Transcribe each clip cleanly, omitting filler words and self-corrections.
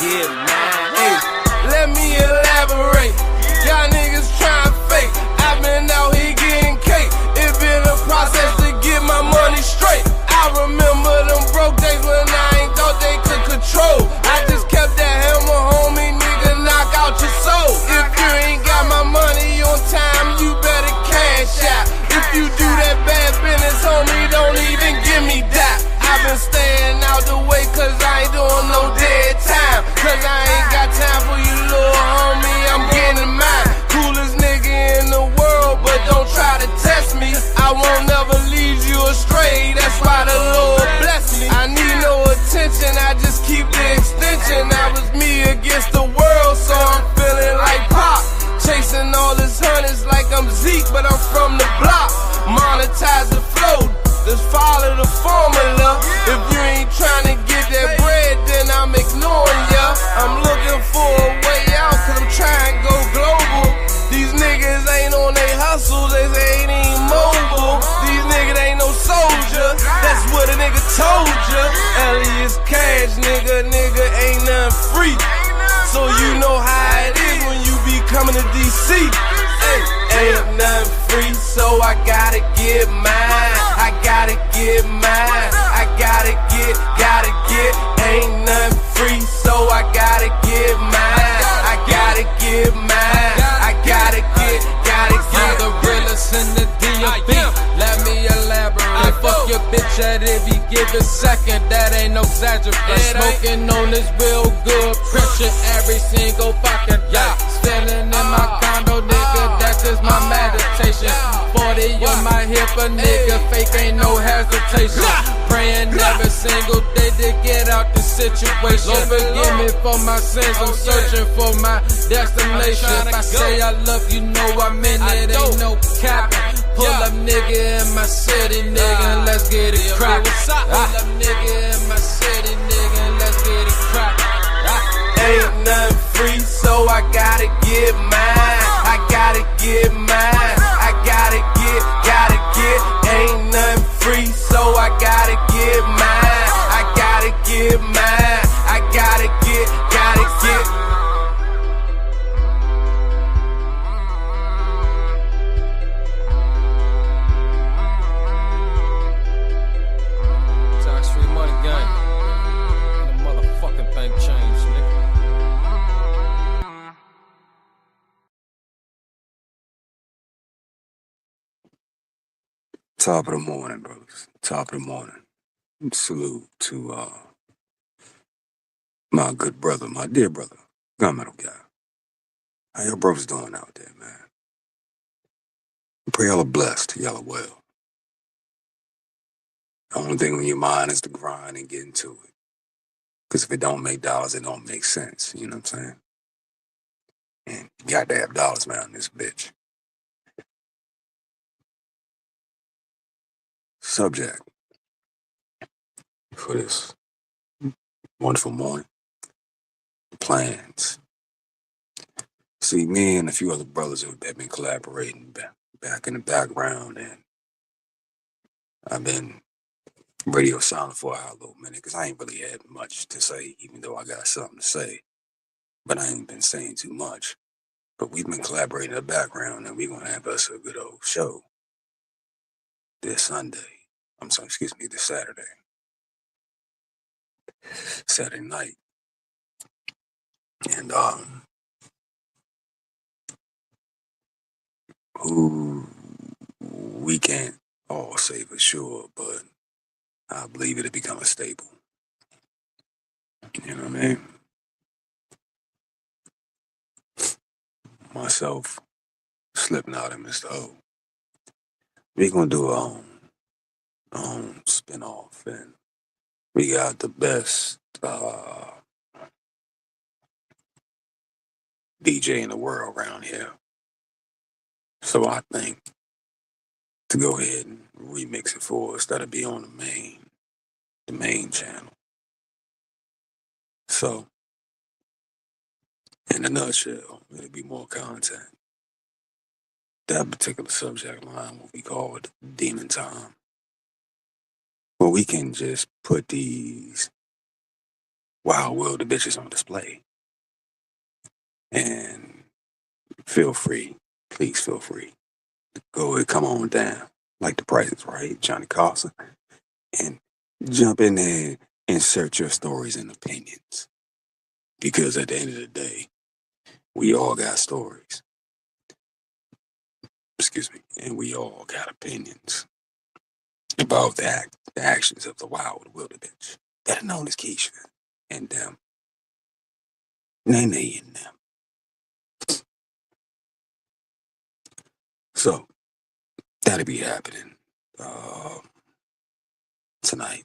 get mine. Hey, let me elaborate. Y'all niggas trying fake. I've been out here getting cake. It been a process to get my money straight. I remember them broke days when I ain't thought they could control. I just kept that hammer, homie, nigga, knock out your soul. If you ain't got my money on time, you better cash out. If you do that bad business, homie, don't even give me that. I've been staying out the way cause I ain't doing no dead time. Cause I ain't got time for you, little homie, I'm getting mine. Coolest nigga in the world, but don't try to test me. I won't never lead you astray, that's why the Lord bless me. I need no attention, I just keep the extension. I was me against the world, so I'm feeling like Pop. Chasing all this hundreds like I'm Zeke, but I'm from the block. Monetize the flow, just follow the formula. If you ain't trying to get that bread, then I'm ignoring ya. I'm looking for a way out, cause I'm trying to go global. These niggas ain't on they hustle, they say ain't even mobile. These niggas ain't no soldier, that's what a nigga told ya. Elias Cash, nigga ain't nothing free. So you know how it is when you be coming to DC. Hey, ain't nothing free, so I gotta get mine. I gotta get mine. I gotta get. Ain't nothing free, so I gotta get mine. I gotta get mine. I gotta get. I'm the realest in the D.O.B. Let me elaborate. Fuck your bitch at every given second, that ain't no exaggeration. Smoking on this real good pressure every single fucking day. Standing in my condo, nigga, that's just my meditation. 40 on my hip, a nigga, fake ain't no hesitation. Praying every single day to get out the situation. Lord forgive me for my sins, I'm searching for my destination. If I say I love you, know I mean it, ain't no capping. Pull up nigga in my city, nigga, and let's get it crackin'. Pull up nigga in my city, nigga, and let's get it crackin'. Ain't nothing free, so I gotta get mine. I gotta get mine. I gotta get. Ain't nothing free, so I gotta get mine. I gotta get mine. I gotta get. Tax free money gang. And the motherfucking bank change, nigga. Top of the morning, brothers. Top of the morning. Salute to my good brother, my dear brother, Gunmetal Guy. How your brothers doing out there, man? Pray y'all are blessed, y'all are well. The only thing on your mind is to grind and get into it. Because if it don't make dollars, it don't make sense. You know what I'm saying? And you got to have dollars, man, on this bitch. Subject for this wonderful morning. Plans. See, me and a few other brothers have been collaborating back in the background, and I've been radio silent for a little minute because I ain't really had much to say, even though I got something to say. But I ain't been saying too much. But we've been collaborating in the background, and we're going to have us a good old show this Sunday. This Saturday night. And who we can't all say for sure, but I believe it'll become a staple. You know what I mean? Myself, Slipknot, and Mr. O. We're gonna do our own spin-off, and we got the best DJ in the world around here. So I think to go ahead and remix it for us, that'll be on the main channel. So, in a nutshell, it'll be more content. That particular subject line will be called Demon Time. Where we can just put these Wild Wilder bitches on display. And feel free, please feel free to go and come on down, like The Price is Right, Johnny Carson, and jump in there and insert your stories and opinions. Because at the end of the day, we all got stories. Excuse me. And we all got opinions about the actions of the Wild Wilder bitch, better known as Keisha and them. Nene and them. So that'll be happening tonight.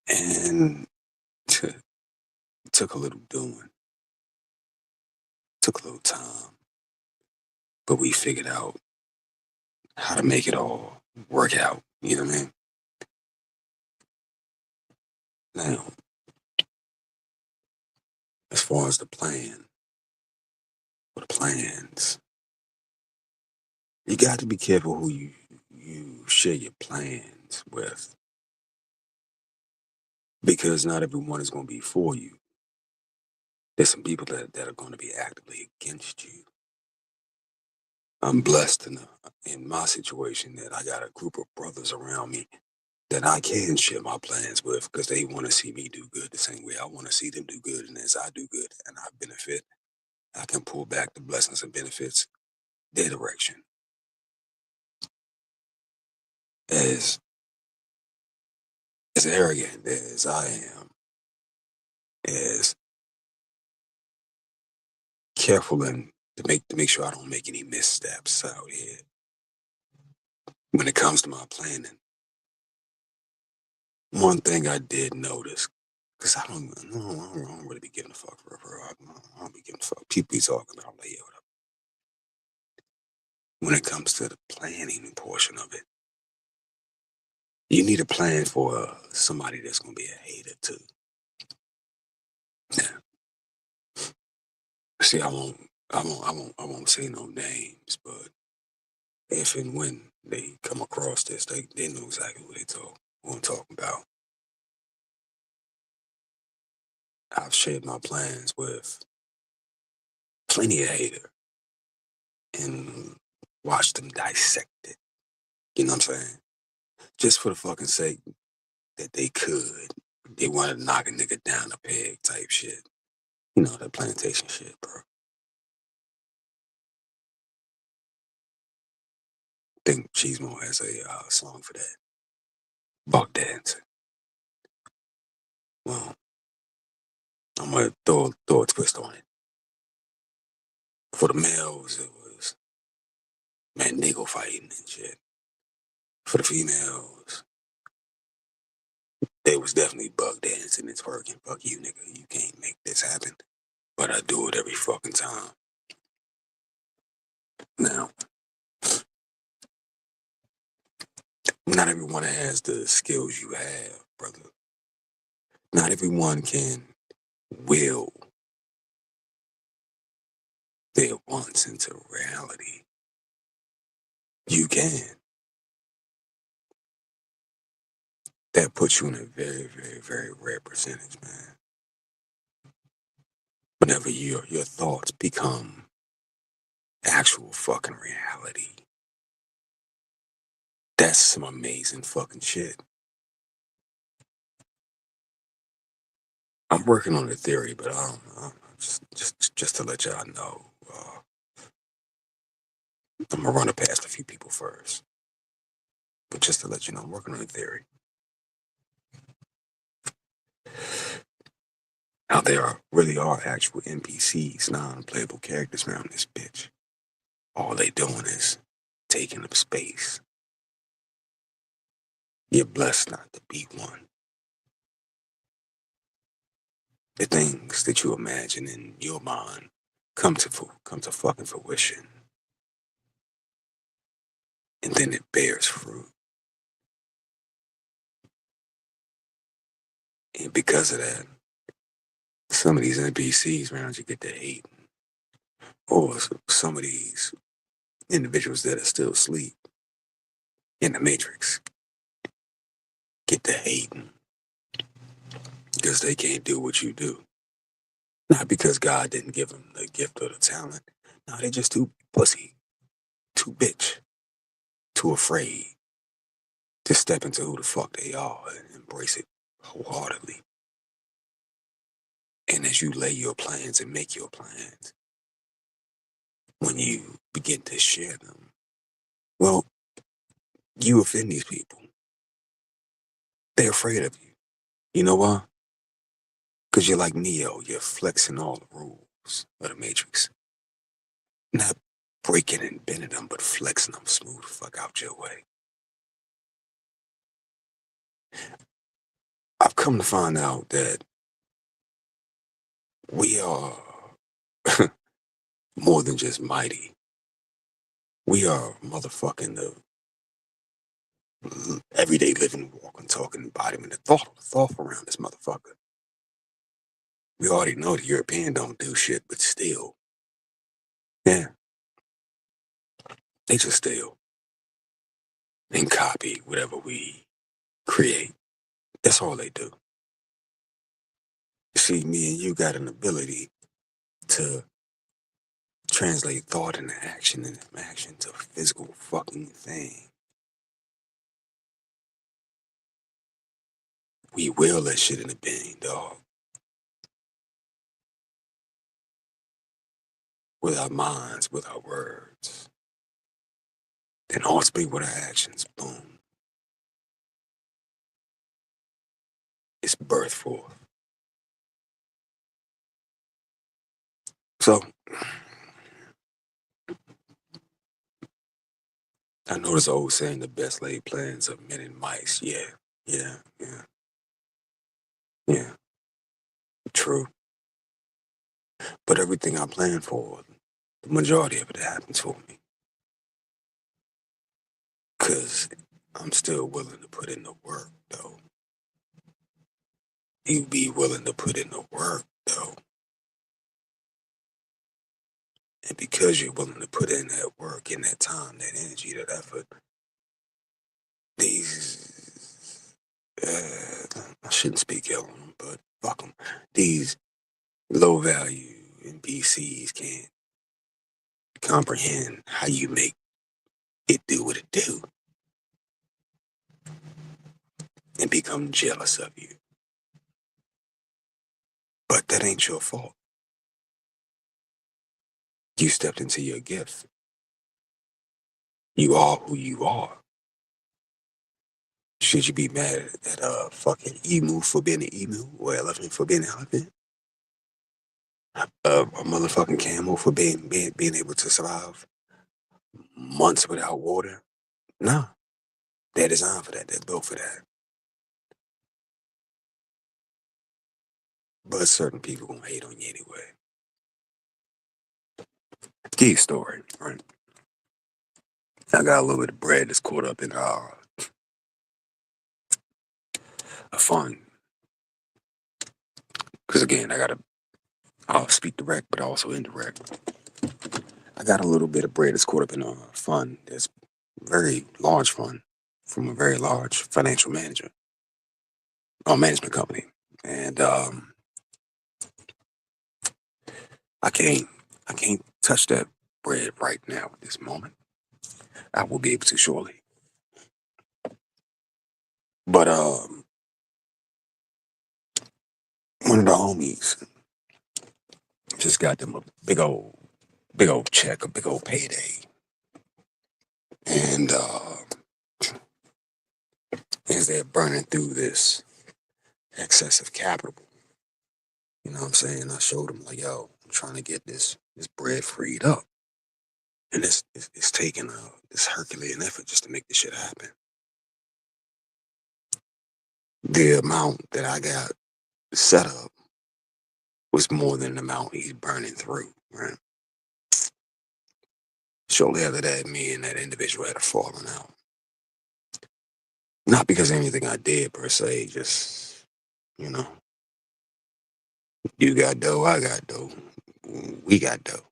And took a little doing. Took a little time. But we figured out how to make it all work out. You know what I mean? Now, as far as the plan, or the plans, you got to be careful who you share your plans with. Because not everyone is going to be for you. There's some people that are going to be actively against you. I'm blessed in my situation that I got a group of brothers around me that I can share my plans with because they want to see me do good the same way I want to see them do good. And as I do good and I benefit, I can pull back the blessings and benefits their direction. As arrogant as I am, as careful and to make sure I don't make any missteps out here. When it comes to my planning, one thing I did notice, because I don't really be giving a fuck for her. I don't be giving a fuck. People be talking about like, yo, when it comes to the planning portion of it, you need a plan for somebody that's gonna be a hater too. Yeah. See, I won't say no names, but if and when they come across this, they know exactly what I'm talking about. I've shared my plans with plenty of haters and watched them dissect it. You know what I'm saying? Just for the fucking sake that they could. They wanted to knock a nigga down a peg type shit. You know, that plantation shit, bro. I think Cheesemo has a song for that. Buck dancing. Well, I'm gonna throw a twist on it. For the males, it was man nigga fighting and shit. For the females, they was definitely buck dancing and twerking. Fuck you, nigga. You can't make this happen. But I do it every fucking time. Now, not everyone has the skills you have, brother. Not everyone can will their wants into reality. You can. That puts you in a very, very, very rare percentage, man. Whenever your thoughts become actual fucking reality. That's some amazing fucking shit. I'm working on the theory, but I don't know. Just to let y'all know, I'm gonna run it past a few people first. But just to let you know, I'm working on the theory. Now there really are actual NPCs, non-playable characters around this bitch. All they doing is taking up space. You're blessed not to be one. The things that you imagine in your mind come to fucking fruition. And then it bears fruit. And because of that, some of these NPCs around you get to hate. Or some of these individuals that are still asleep in the Matrix get to hating. Because because they can't do what you do. Not because God didn't give them the gift or the talent. No, they just too pussy, too bitch, too afraid to step into who the fuck they are and embrace it wholeheartedly. And as you lay your plans and make your plans, when you begin to share them, well, you offend these people. They're afraid of you. You know why? Because you're like Neo, you're flexing all the rules of the Matrix. Not breaking and bending them, but flexing them smooth the fuck out your way. I've come to find out that we are more than just mighty. We are motherfucking the everyday living, walking, talking embodiment, the thought around this motherfucker. We already know the European don't do shit, but still. Yeah. They just steal and copy whatever we create. That's all they do. See, me and you got an ability to translate thought into action and action to a physical fucking thing. We will that shit in the being, dog. With our minds, with our words. Then ultimately with our actions, boom. It's birth forth. So, I know this old saying, the best laid plans of men and mice. Yeah. True. But everything I plan for, the majority of it happens for me. Because I'm still willing to put in the work, though. You be willing to put in the work, though. And because you're willing to put in that work, and that time, that energy, that effort, these, I shouldn't speak ill on them, but fuck them. These low value NPCs can't comprehend how you make it do what it do and become jealous of you. But that ain't your fault. You stepped into your gift. You are who you are. Should you be mad at a fucking emu for being an emu or elephant for being an elephant? A motherfucking camel for being able to survive months without water? Nah. They're designed for that. They're built for that. But certain people gonna hate on you anyway. Key story, right? I got a little bit of bread that's caught up in a fund. Because again, I'll speak direct, but also indirect. I got a little bit of bread that's caught up in a fund that's very large fund from a very large financial manager or management company. And I can't touch that bread right now at this moment. I will be able to shortly. But one of the homies just got them a big old check, a big old payday. And as they're burning through this excessive capital, you know what I'm saying? I showed them like, yo, I'm trying to get this bread freed up. And it's taking this Herculean effort just to make this shit happen. The amount that I got set up was more than the amount he's burning through, right? Shortly after that, me and that individual had a falling out. Not because of anything I did per se, just, you know, you got dough, I got dough, we got dough.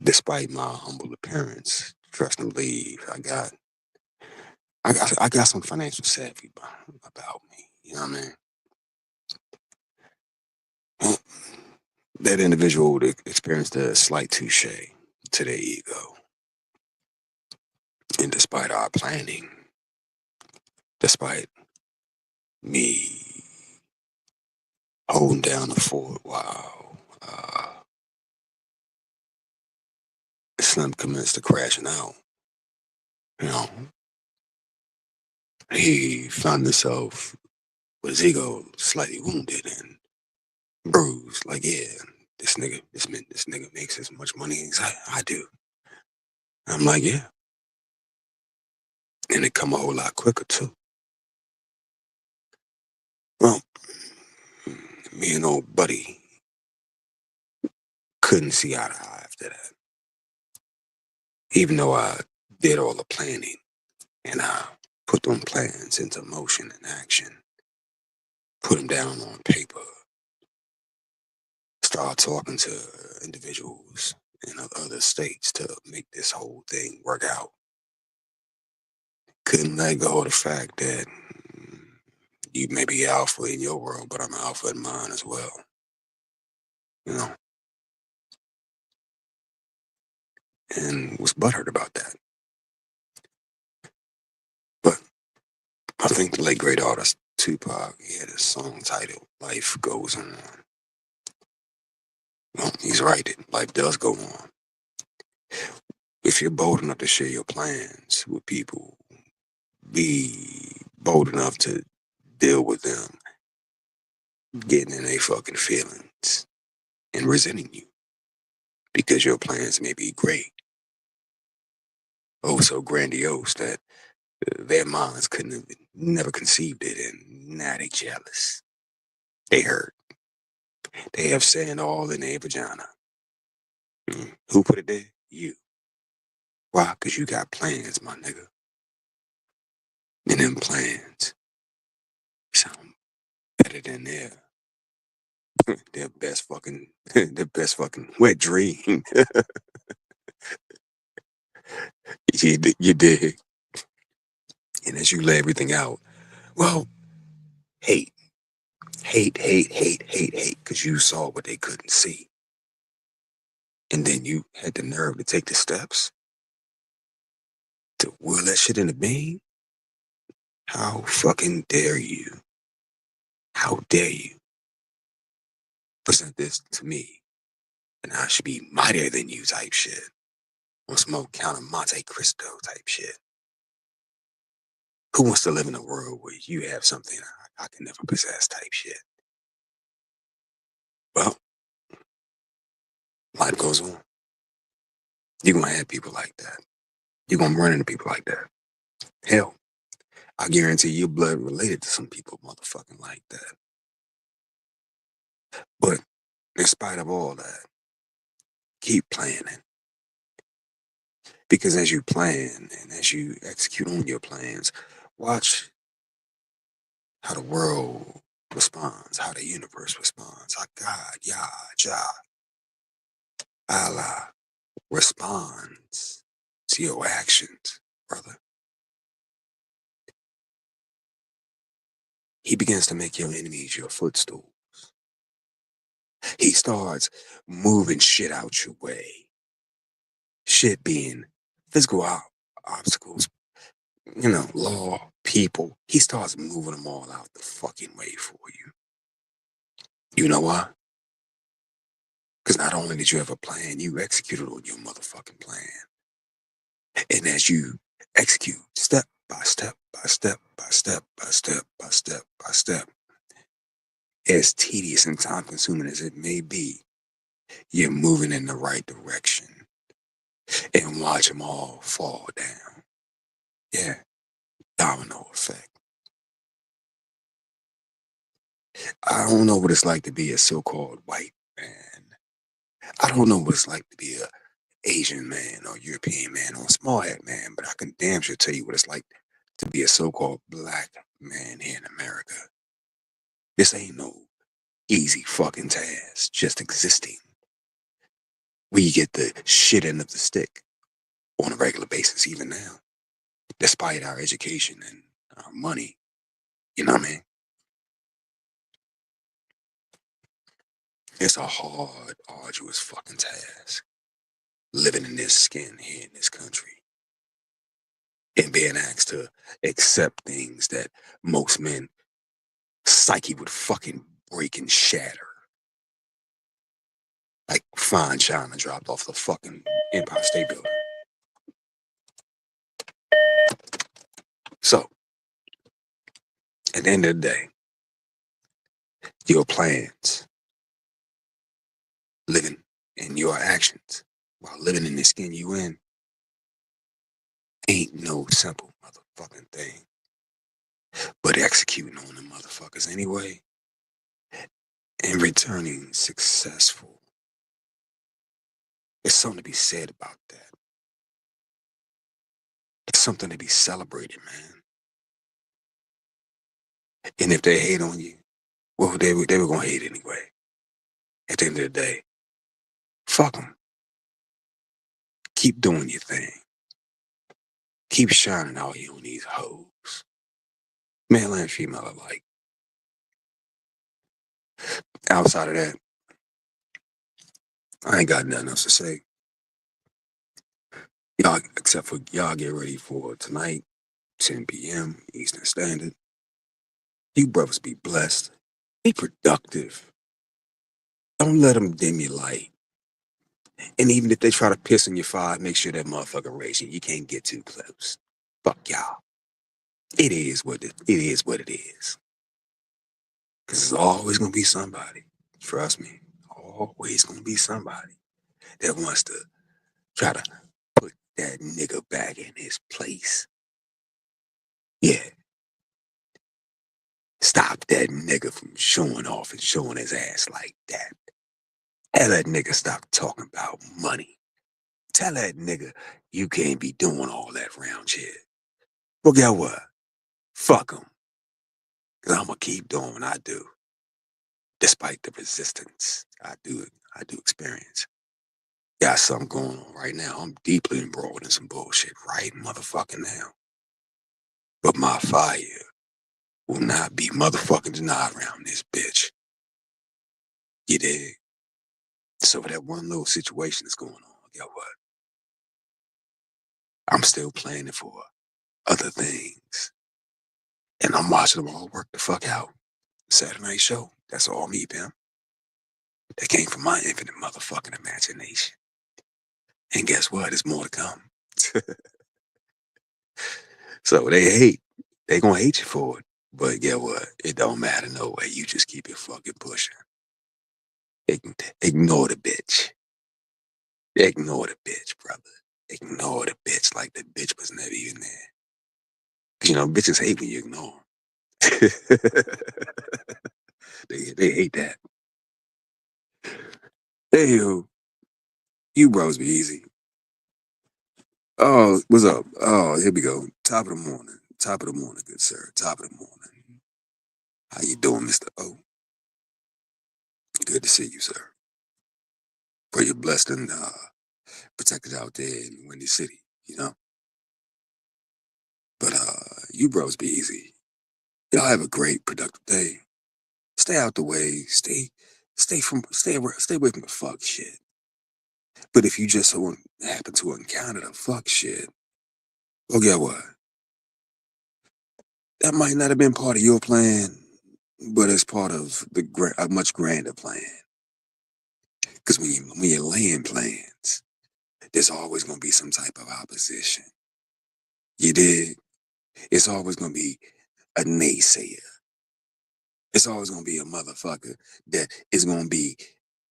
Despite my humble appearance, trust and believe, I got some financial savvy about me. You know what I mean? Well, that individual would experience a slight touche to their ego. And despite our planning, despite me holding down the fort while Slim commenced to crashing out, you know, he found himself with his ego slightly wounded and bruised. Like, yeah, this nigga makes as much money as I do. I'm like, yeah. And it come a whole lot quicker too. Well, me and old buddy couldn't see eye to eye after that. Even though I did all the planning and I put them plans into motion and action, put them down on paper, start talking to individuals in other states to make this whole thing work out. Couldn't let go of the fact that you may be alpha in your world, but I'm alpha in mine as well. You know? And was butthurt about that. But I think the late great artist Tupac, he had a song titled Life Goes On. Well, he's right, life does go on. If you're bold enough to share your plans with people, be bold enough to deal with them getting in their fucking feelings and resenting you because your plans may be great, oh so grandiose that their minds couldn't have never conceived it, and now they jealous, they hurt, they have sand all in their vagina. Who put it there? You. Why? Because you got plans, my nigga. And them plans sound better than their best fucking wet dream. You dig? And as you lay everything out, well, hate, because you saw what they couldn't see. And then you had the nerve to take the steps to will that shit into being. How fucking dare you? How dare you present this to me and I should be mightier than you type shit? On some Count of Monte Cristo type shit. Who wants to live in a world where you have something I can never possess type shit? Well, life goes on. You're going to have people like that. You're going to run into people like that. Hell, I guarantee you're blood related to some people motherfucking like that. But in spite of all that, keep planning. Because as you plan and as you execute on your plans, watch how the world responds, how the universe responds, how God, Yah, Jah, Allah responds to your actions, brother. He begins to make your enemies your footstools. He starts moving shit out your way. Shit being physical obstacles, law, people. He starts moving them all out the fucking way for you. You know why? Because not only did you have a plan, you executed on your motherfucking plan. And as you execute step by step by step by step by step by step by step, as tedious and time consuming as it may be, you're moving in the right direction. And watch them all fall down. Yeah, domino effect. I don't know what it's like to be a so-called white man. I don't know what it's like to be a Asian man or European man or a small hat man, but I can damn sure tell you what it's like to be a so-called black man here in America. This ain't no easy fucking task, just existing. We get the shit end of the stick on a regular basis even now, despite our education and our money. You know what I mean? It's a hard, arduous fucking task living in this skin here in this country and being asked to accept things that most men psyche would fucking break and shatter. Like fine china dropped off the fucking Empire State Building. So, at the end of the day, your plans, living in your actions while living in the skin you in, ain't no simple motherfucking thing. But executing on them motherfuckers anyway and returning successful. There's something to be said about that. It's something to be celebrated, man. And if they hate on you, well, they were gonna hate anyway. At the end of the day, fuck them. Keep doing your thing. Keep shining out here on these hoes. Male and female alike. Outside of that, I ain't got nothing else to say. Y'all, except for y'all get ready for tonight, 10 p.m. Eastern Standard. You brothers be blessed. Be productive. Don't let them dim your light. And even if they try to piss in your fire, make sure that motherfucker raging. You can't get too close. Fuck y'all. It is what it is. What it is. Because there's always gonna be somebody. Trust me. Always gonna be somebody that wants to try to put that nigga back in his place. Yeah. Stop that nigga from showing off and showing his ass like that. Tell that nigga stop talking about money. Tell that nigga you can't be doing all that round shit. Well, guess what? Fuck him. Because I'm going to keep doing what I do. Despite the resistance I do experience. Got something going on right now. I'm deeply embroiled in some bullshit right motherfucking now. But my fire will not be motherfucking denied around this bitch. You dig? So that one little situation that's going on, guess what? I'm still planning for other things. And I'm watching them all work the fuck out. Saturday Night Show, that's all me, Pim. That came from my infinite motherfucking imagination. And guess what? There's more to come. So they hate. They gonna hate you for it. But guess what? It don't matter no way. You just keep it fucking pushing. Ignore the bitch. Ignore the bitch, brother. Ignore the bitch like the bitch was never even there. Cause you know, bitches hate when you ignore them. they hate that. Hey, you bros be easy. Oh, what's up? Oh, here we go. Top of the morning. Top of the morning, good sir. Top of the morning. How you doing, Mr. O? Good to see you, sir. Pray you're blessed and protected out there in Windy City, you know? But you bros be easy. Y'all have a great, productive day. Stay out the way. Stay away from the fuck shit. But if you just so happen to encounter the fuck shit, well, guess what? That might not have been part of your plan, but it's part of a much grander plan. Because when you're laying plans, there's always going to be some type of opposition. You dig? It's always going to be a naysayer. It's always going to be a motherfucker that is going to be,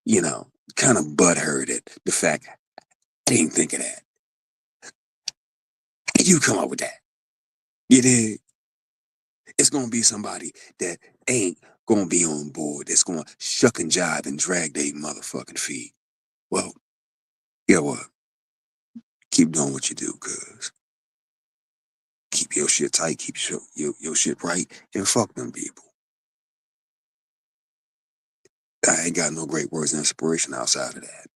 you know, kind of butthurt at the fact, I didn't think of that. You come up with that. You dig? It's going to be somebody that ain't going to be on board, that's going to shuck and jive and drag their motherfucking feet. Well, you know what? Keep doing what you do, cuz. Keep your shit tight, keep your shit right, and fuck them people. I ain't got no great words of inspiration outside of that.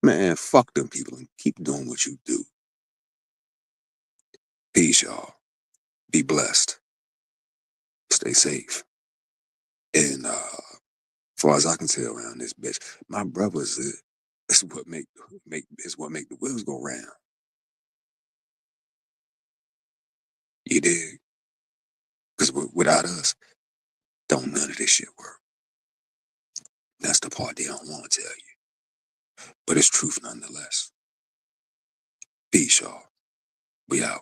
Man, fuck them people and keep doing what you do. Peace, y'all. Be blessed. Stay safe. And far as I can tell around this bitch, my brothers is what make the wheels go round. You dig? Because without us, don't none of this shit work. That's the part they don't want to tell you. But it's truth nonetheless. Peace, y'all. We out.